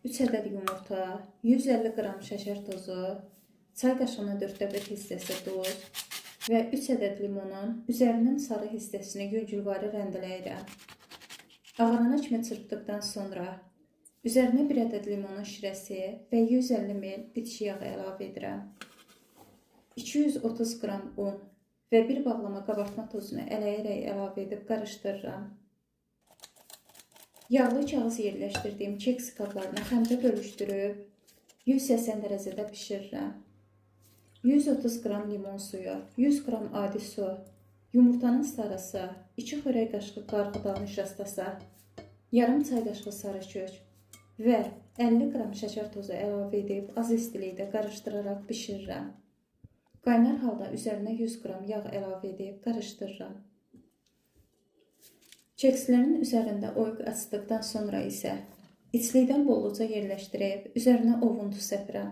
3 ədəd yumurta, 150 qram şəkər tozu, çay qaşığının 4də 1 hissəsi duz və 3 ədəd limonun üzərinin sarı hissəsini yüngülvari rəndələyirəm. Ağarana kimi çırpdıqdan sonra üzərinə 1 ədəd limonun şirəsi və 150 ml bitki yağı əlavə edirəm. 230 qram un və bir bağlama qabartma tozunu ələyərək əlavə edib qarışdırıram. Yağlı kağız yerləşdirdiyim keks qablarına xəmirə bölüşdürüb 180 dərəcədə bişirirəm. 130 qram limon suyu, 100 qram adi su, yumurtanın sarısı, 2 xörək qaşığı qarğıdalı nişastası, yarım çay qaşığı sarı kök və 50 qram şəkər tozu əlavə edib az istilikdə qarışdıraraq bişirirəm. Qaynar halda üzərinə 100 qram yağ əlavə edib qarışdırıram. Kekslərin üzərində oyuq açdıqdan sonra isə içlikdən bolluca yerləşdirib üzərinə ovuntu səpirəm.